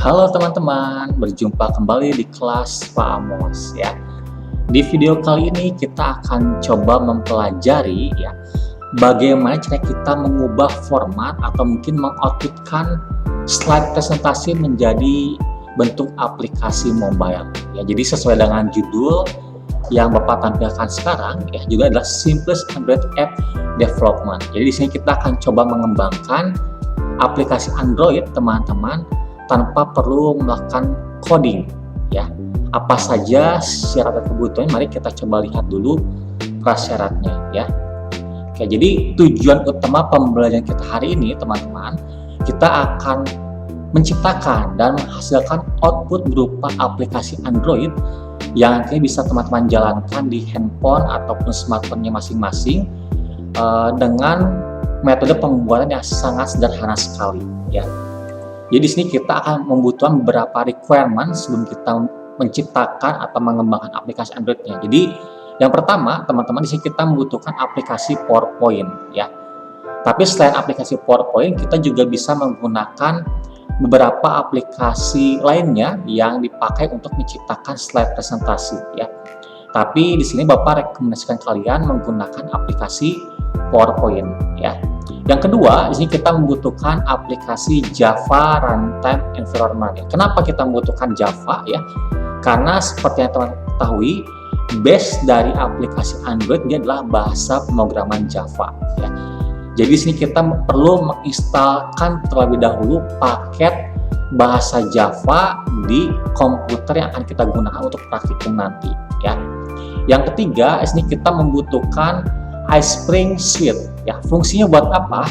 Halo teman-teman, berjumpa kembali di kelas Pak Amos ya. Di video kali ini kita akan coba mempelajari ya bagaimana cara kita mengubah format atau mungkin mengoutputkan slide presentasi menjadi bentuk aplikasi mobile ya. Jadi sesuai dengan judul yang Bapak tampilkan sekarang ya juga adalah Simplest Android App Development. Jadi di sini kita akan coba mengembangkan aplikasi Android teman-teman tanpa perlu melakukan coding ya. Apa saja syarat dan kebutuhannya, mari kita coba lihat dulu prasyaratnya ya. Oke, jadi tujuan utama pembelajaran kita hari ini teman-teman, kita akan menciptakan dan menghasilkan output berupa aplikasi Android yang nanti bisa teman-teman jalankan di handphone ataupun smartphone-nya masing-masing dengan metode pembuatan yang sangat sederhana sekali ya. Jadi di sini kita akan membutuhkan beberapa requirement sebelum kita menciptakan atau mengembangkan aplikasi Android-nya. Jadi yang pertama, teman-teman, di sini kita membutuhkan aplikasi PowerPoint ya. Tapi selain aplikasi PowerPoint, kita juga bisa menggunakan beberapa aplikasi lainnya yang dipakai untuk menciptakan slide presentasi ya. Tapi di sini Bapak rekomendasikan kalian menggunakan aplikasi PowerPoint ya. Yang kedua, di sini kita membutuhkan aplikasi Java Runtime Environment. Kenapa kita membutuhkan Java ya? Karena seperti yang teman-teman ketahui, base dari aplikasi Android dia adalah bahasa pemrograman Java ya. Jadi di sini kita perlu menginstalkan terlebih dahulu paket bahasa Java di komputer yang akan kita gunakan untuk praktikum nanti ya. Yang ketiga, di sini kita membutuhkan iSpring Suite ya. Fungsinya buat apa?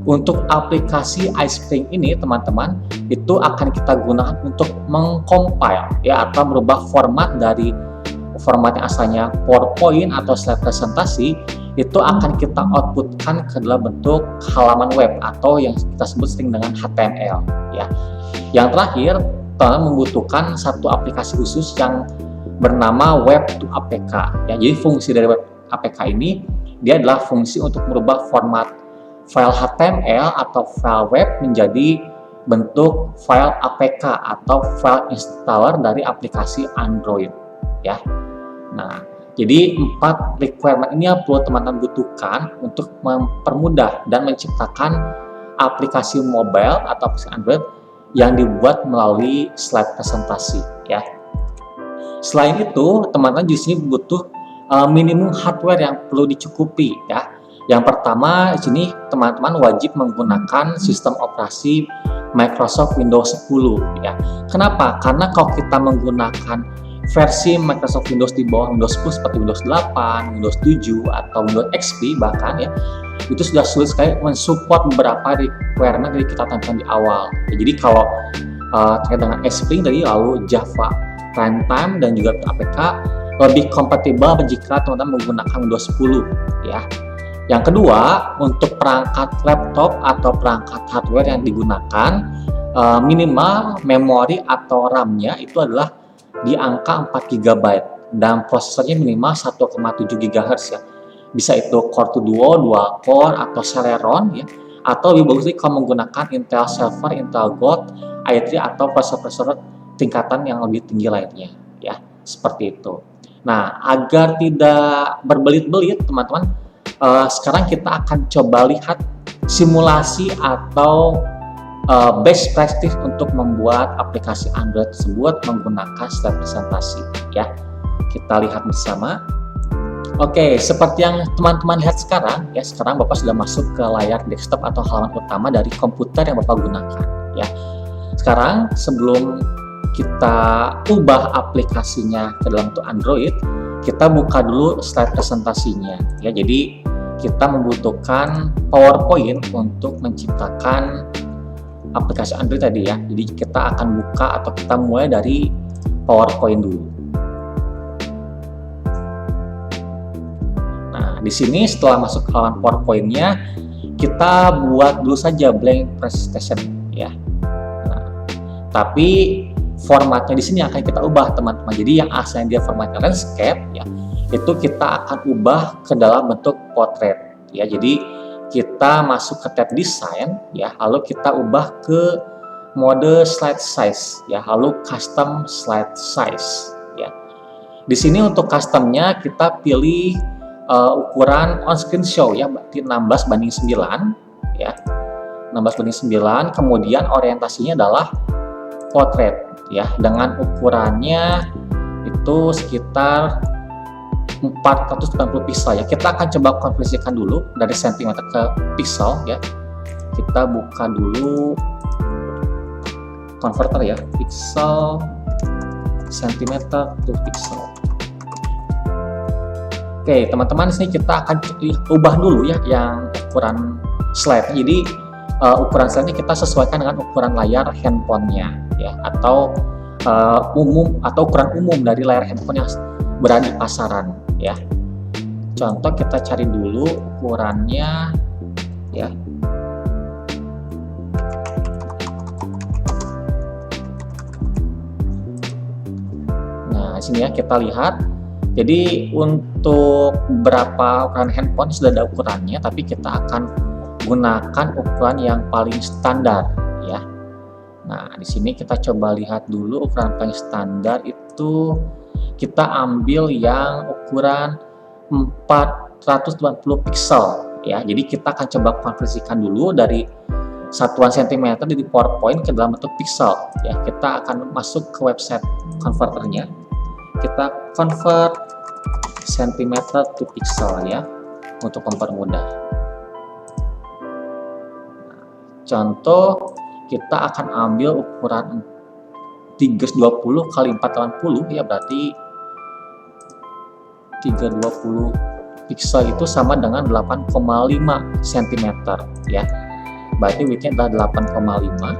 Untuk aplikasi iSpring ini teman-teman itu akan kita gunakan untuk mengcompile ya atau merubah format dari format yang asalnya PowerPoint atau slide presentasi itu akan kita outputkan ke dalam bentuk halaman web atau yang kita sebut sering dengan HTML ya. Yang terakhir, teman membutuhkan satu aplikasi khusus yang bernama Web to APK ya. Jadi fungsi dari Web APK ini dia adalah fungsi untuk merubah format file HTML atau file web menjadi bentuk file APK atau file installer dari aplikasi Android ya. Nah, jadi 4 requirement ini yang perlu teman-teman butuhkan untuk mempermudah dan menciptakan aplikasi mobile atau aplikasi Android yang dibuat melalui slide presentasi ya. Selain itu, teman-teman di sini butuh minimum hardware yang perlu dicukupi ya. Yang pertama di sini teman-teman wajib menggunakan sistem operasi Microsoft Windows 10 ya. Kenapa? Karena kalau kita menggunakan versi Microsoft Windows di bawah Windows 10 seperti Windows 8, Windows 7 atau Windows XP bahkan ya, itu sudah sulit sekali mensupport beberapa requirement yang kita tampilkan di awal. Ya, jadi kalau terkait dengan iSpring tadi lalu Java Runtime dan juga APK lebih kompatibel jika teman-teman menggunakan Windows 10 ya. Yang kedua, untuk perangkat laptop atau perangkat hardware yang digunakan minimal memori atau RAM-nya itu adalah di angka 4 GB dan prosesornya minimal 1,7 GHz ya. Bisa itu Core 2 Duo, Dual Core atau Celeron ya. Atau lebih bagus kalau menggunakan Intel Server, Intel Gold, i3 atau prosesor tingkatan yang lebih tinggi lainnya ya. Seperti itu. Nah, agar tidak berbelit-belit teman-teman, sekarang kita akan coba lihat simulasi atau best practice untuk membuat aplikasi Android tersebut menggunakan slide presentasi ya. Kita lihat bersama. Oke, seperti yang teman-teman lihat sekarang ya, sekarang Bapak sudah masuk ke layar desktop atau halaman utama dari komputer yang Bapak gunakan ya. Sekarang sebelum kita ubah aplikasinya ke dalam bentuk Android, kita buka dulu slide presentasinya ya. Jadi kita membutuhkan PowerPoint untuk menciptakan aplikasi Android tadi ya. Jadi kita akan buka atau kita mulai dari PowerPoint dulu. Nah, di sini setelah masuk ke halaman PowerPoint-nya, kita buat dulu saja blank presentation ya. Nah, tapi formatnya di sini akan kita ubah teman-teman. Jadi yang asalnya dia formatnya landscape ya, itu kita akan ubah ke dalam bentuk portrait ya. Jadi kita masuk ke tab desain ya, lalu kita ubah ke mode slide size ya, lalu custom slide size ya. Di sini untuk customnya kita pilih ukuran on screen show ya, berarti 16:9 ya. 16:9, kemudian orientasinya adalah portrait ya, dengan ukurannya itu sekitar 480 pixel ya. Kita akan coba konversikan dulu dari sentimeter ke pixel ya. Kita buka dulu converter ya, pixel sentimeter to pixel. Oke teman-teman, sini kita akan ubah dulu ya yang ukuran slide. Jadi ukuran slide-nya kita sesuaikan dengan ukuran layar handphonenya ya, atau ukuran umum dari layar handphone yang berada di pasaran ya. Contoh kita cari dulu ukurannya ya. Nah, sini ya kita lihat. Jadi untuk beberapa ukuran handphone sudah ada ukurannya, tapi kita akan gunakan ukuran yang paling standar ya. Nah, di sini kita coba lihat dulu ukuran paling standar itu kita ambil yang ukuran 480 pixel ya. Jadi kita akan coba konversikan dulu dari satuan sentimeter di PowerPoint ke dalam bentuk pixel ya. Kita akan masuk ke website converternya. Kita convert sentimeter to pixel ya, untuk mempermudah. Contoh, kita akan ambil ukuran 320 kali 480 ya, berarti 320 pixel itu sama dengan 8,5 cm ya. Berarti width-nya adalah 8,5.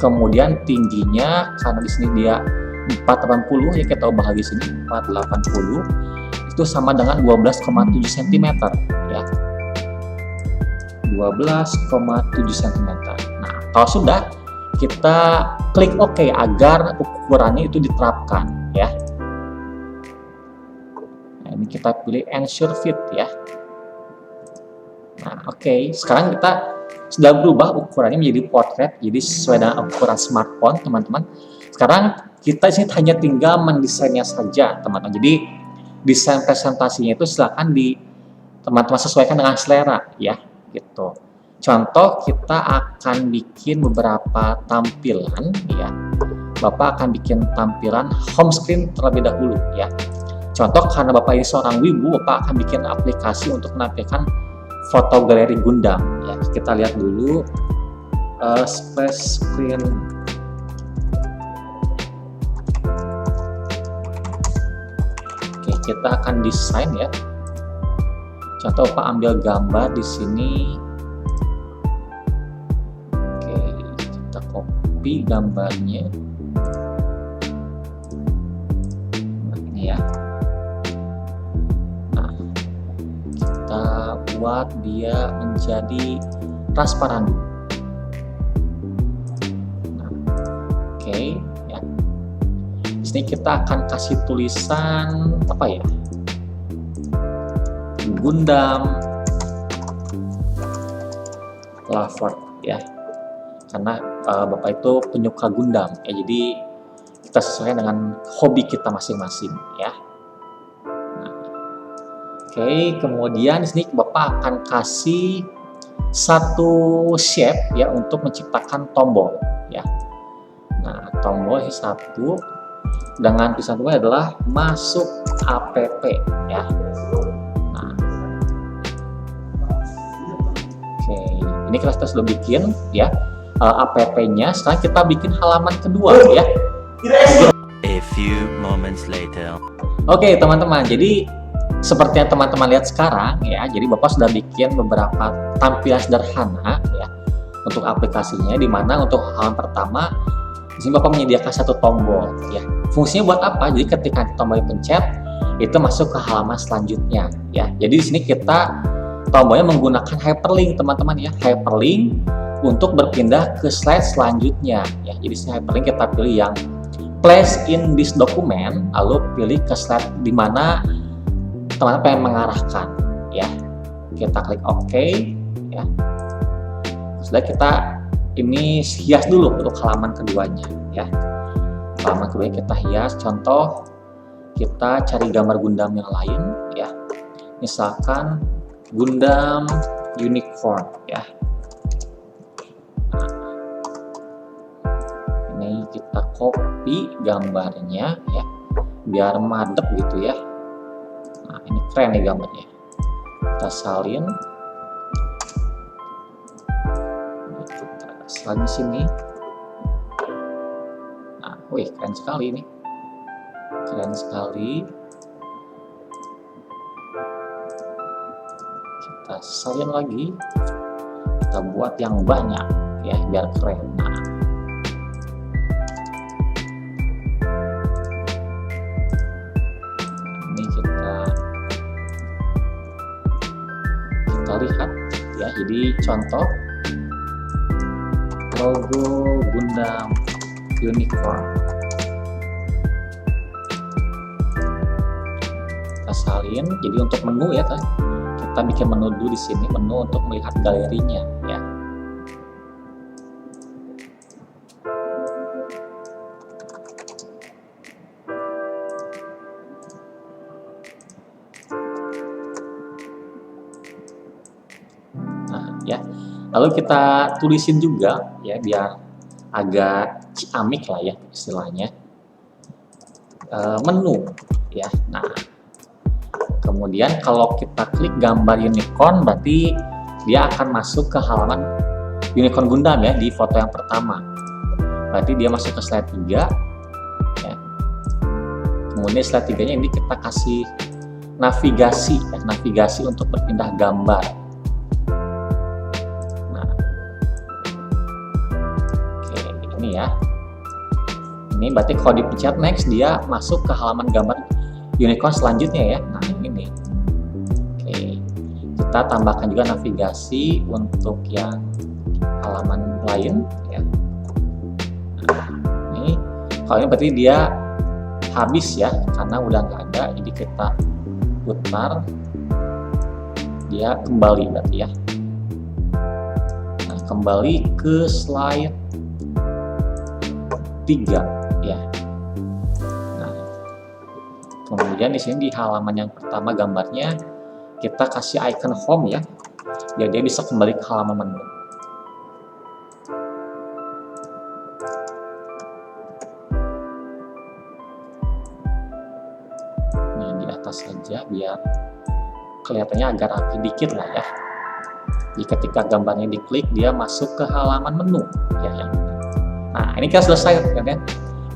Kemudian tingginya, karena di sini dia 480 ya, kita ubah lagi sini 480 itu sama dengan 12,7 cm ya. 12,7 cm. Nah, kalau sudah, kita klik OK agar ukurannya itu diterapkan ya. Nah, ini kita pilih ensure fit ya. Nah, oke, sekarang kita sudah berubah ukurannya menjadi portrait, jadi sesuai dengan ukuran smartphone teman-teman. Sekarang kita sini hanya tinggal mendesainnya saja teman-teman. Jadi desain presentasinya itu silakan teman-teman sesuaikan dengan selera ya, gitu. Contoh, kita akan bikin beberapa tampilan ya. Bapak akan bikin tampilan home screen terlebih dahulu ya. Contoh, karena Bapak ini seorang wibu, Bapak akan bikin aplikasi untuk menampilkan foto galeri Gundam ya. Kita lihat dulu splash screen. Oke, kita akan desain ya. Contoh, Pak ambil gambar di sini. Oke, kita copy gambarnya. Nah, ini ya. Buat dia menjadi transparan dulu. Nah, oke ya. Di sini kita akan kasih tulisan apa ya? Gundam Lover ya. Karena Bapak itu penyuka Gundam ya, jadi kita sesuaikan dengan hobi kita masing-masing ya. Oke, kemudian di sini Bapak akan kasih satu shape ya untuk menciptakan tombol ya. Nah, tombol ini satu dengan tulisan kedua adalah masuk app ya. Nah, oke, ini kita sudah bikin ya app-nya. Sekarang kita bikin halaman kedua ya. A few moments later. Oke, teman-teman, jadi seperti yang teman-teman lihat sekarang ya, jadi Bapak sudah bikin beberapa tampilan sederhana ya untuk aplikasinya, di mana untuk halaman pertama di sini Bapak menyediakan satu tombol ya. Fungsinya buat apa? Jadi ketika tombol dipencet itu masuk ke halaman selanjutnya ya. Jadi di sini kita tombolnya menggunakan hyperlink teman-teman ya, hyperlink untuk berpindah ke slide selanjutnya ya. Jadi sini hyperlink kita pilih yang place in this document, lalu pilih ke slide di mana teman-teman pengen mengarahkan ya. Kita klik OK ya. Sudah, kita ini hias dulu untuk halaman keduanya ya. Halaman kedua kita hias, contoh kita cari gambar Gundam yang lain ya. Misalkan Gundam Unicorn ya. Nah, ini kita copy gambarnya ya, biar madep gitu ya. Nah, ini keren nih gambarnya. Kita salin. Salin sini. Nah, wih, keren sekali ini. Keren sekali. Kita salin lagi. Kita buat yang banyak ya, biar keren. Nah, ini kita lihat ya. Jadi contoh logo Gundam Unicorn. Kita salin. Jadi untuk menu ya, kita bikin menu dulu di sini, menu untuk melihat galerinya ya. Nah, ya. Lalu kita tulisin juga ya, biar agak ciamik lah ya istilahnya. Menu ya. Nah, kemudian kalau kita klik gambar unicorn, berarti dia akan masuk ke halaman Unicorn Gundam ya, di foto yang pertama. Berarti dia masuk ke slide 3 ya. Kemudian slide 3-nya ini kita kasih navigasi ya, navigasi untuk berpindah gambar. Ya, ini berarti kalau dipencet next, dia masuk ke halaman gambar unicorn selanjutnya ya. Nah, ini oke, kita tambahkan juga navigasi untuk yang halaman lain ya. Nah, ini kalau ini berarti dia habis ya, karena udah nggak ada. Jadi kita putar, dia kembali berarti ya. Nah, kembali ke slide 3 ya. Nah, kemudian di sini di halaman yang pertama gambarnya kita kasih icon home ya, biar dia bisa kembali ke halaman menu. Nah, di atas saja biar kelihatannya agak rapi dikit lah ya. Jadi ketika gambarnya diklik, dia masuk ke halaman menu ya, yang nah, ini kita selesai kan ya.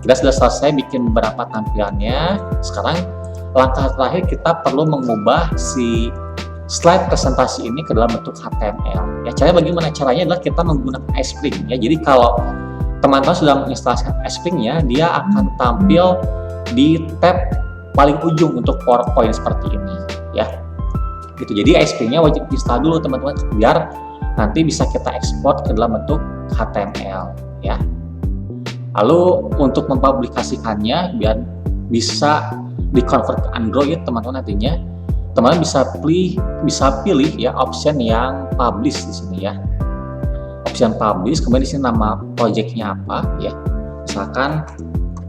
Kita sudah selesai bikin beberapa tampilannya. Sekarang langkah terakhir, kita perlu mengubah si slide presentasi ini ke dalam bentuk HTML. Ya, caranya bagaimana? Caranya adalah kita menggunakan iSpring ya. Jadi kalau teman-teman sudah menginstalkan iSpring-nya, dia akan tampil di tab paling ujung untuk PowerPoint seperti ini ya. Gitu. Jadi iSpring-nya wajib install dulu teman-teman, biar nanti bisa kita ekspor ke dalam bentuk HTML ya. Lalu untuk mempublikasikannya biar bisa di-convert ke Android, teman-teman nantinya teman-teman bisa pilih ya option yang publish di sini ya. Option publish, kemudian di sini nama projectnya apa ya. Misalkan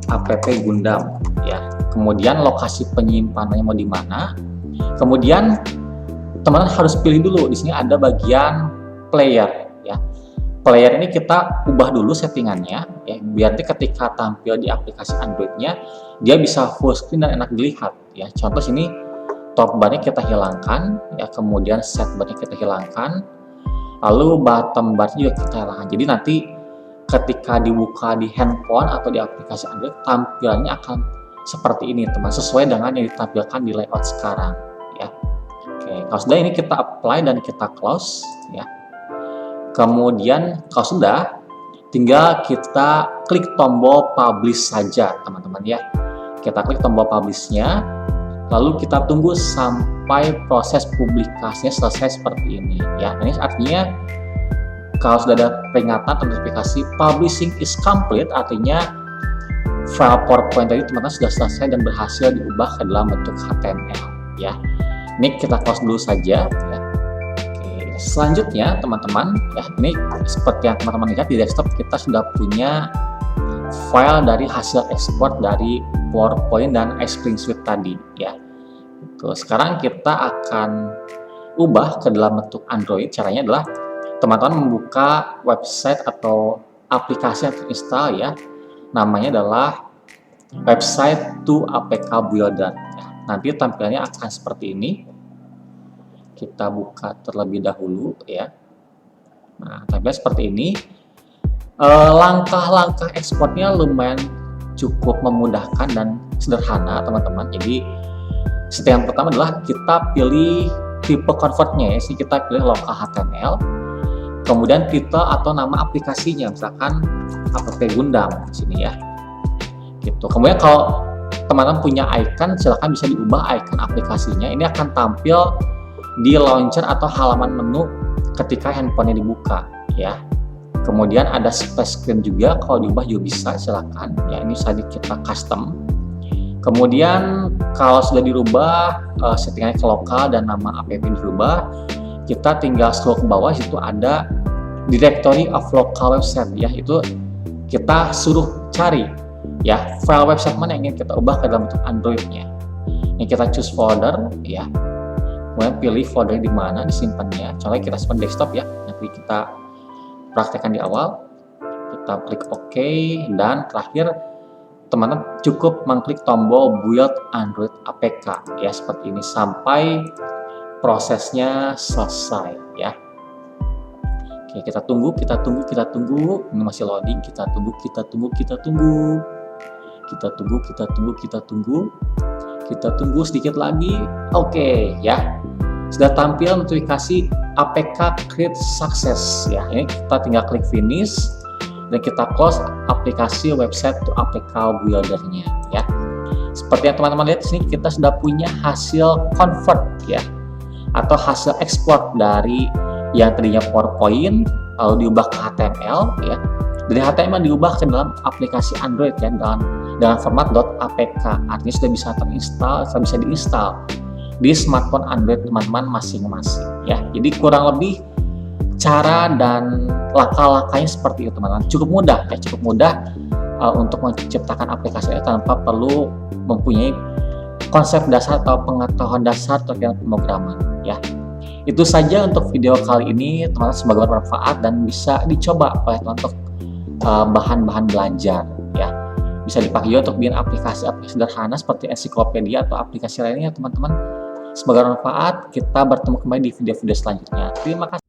app Gundam ya. Kemudian lokasi penyimpanannya mau di mana. Kemudian teman-teman harus pilih dulu, di sini ada bagian player ya. Player ini kita ubah dulu settingannya ya, biar nanti ketika tampil di aplikasi Android-nya dia bisa full screen dan enak dilihat ya. Contoh sini top bar-nya kita hilangkan ya, kemudian set bar-nya kita hilangkan, lalu bottom bar juga kita hilangkan. Jadi nanti ketika dibuka di handphone atau di aplikasi Android, tampilannya akan seperti ini teman, sesuai dengan yang ditampilkan di layout sekarang ya. Oke, kalau sudah ini kita apply dan kita close ya. Kemudian kalau sudah, tinggal kita klik tombol publish saja teman-teman ya. Kita klik tombol publish-nya, lalu kita tunggu sampai proses publikasinya selesai seperti ini ya. Ini artinya kalau sudah ada peringatan atau notifikasi publishing is complete, artinya file PowerPoint tadi teman-teman sudah selesai dan berhasil diubah ke dalam bentuk HTML ya. Ini kita close dulu saja ya. Oke, selanjutnya teman-teman, ya ini seperti yang teman-teman lihat di desktop kita sudah punya file dari hasil ekspor dari PowerPoint dan Spring Suite tadi ya. Sekarang kita akan ubah ke dalam bentuk Android. Caranya adalah teman-teman membuka website atau aplikasi yang terinstall ya. Namanya adalah website to APK Builder. Ya, nanti tampilannya akan seperti ini. Kita buka terlebih dahulu ya. Nah, tampilan seperti ini. Langkah-langkah ekspornya lumayan cukup memudahkan dan sederhana teman-teman. Jadi step yang pertama adalah kita pilih tipe convertnya ya. Kita pilih local HTML. Kemudian titel atau nama aplikasinya, misalkan app Gundam di sini ya. Gitu. Kemudian kalau teman-teman punya icon, silahkan bisa diubah icon aplikasinya. Ini akan tampil di launcher atau halaman menu ketika handphonenya dibuka ya. Kemudian ada splash screen juga, kalau diubah juga bisa, silahkan ya. Ini bisa kita custom. Kemudian kalau sudah dirubah settingannya ke lokal dan nama app dirubah, kita tinggal scroll ke bawah, situ ada directory of local website ya. Itu kita suruh cari ya file website mana yang ingin kita ubah ke dalam bentuk Android-nya. Ini kita choose folder ya. Kemudian pilih folder di mana disimpannya. Contohnya kita simpan desktop ya. Nanti kita praktekkan di awal. Kita klik OK, dan terakhir teman-teman cukup mengklik tombol Build Android APK ya, seperti ini sampai prosesnya selesai ya. Oke, kita tunggu. Ini masih loading. Kita tunggu sedikit lagi. Oke ya. Sudah tampil notifikasi APK create success ya. Ini kita tinggal klik finish dan kita close aplikasi website to APK builder-nya ya. Seperti yang teman-teman lihat di sini, kita sudah punya hasil convert ya, atau hasil ekspor dari yang tadinya PowerPoint lalu diubah ke HTML ya. Dari HTML diubah ke dalam aplikasi Android ya, dengan format .apk. Artinya sudah bisa bisa diinstal di smartphone Android teman-teman masing-masing ya. Jadi kurang lebih cara dan langkah-langkahnya seperti itu teman-teman. Cukup mudah untuk menciptakan aplikasi tanpa perlu mempunyai konsep dasar atau pengetahuan dasar terkait pemrograman ya. Itu saja untuk video kali ini teman-teman, semoga bermanfaat dan bisa dicoba oleh teman-teman untuk bahan-bahan belajar ya. Bisa dipakai juga untuk bikin aplikasi-aplikasi sederhana seperti ensiklopedia atau aplikasi lainnya teman-teman. Semoga bermanfaat. Kita bertemu kembali di video-video selanjutnya. Terima kasih.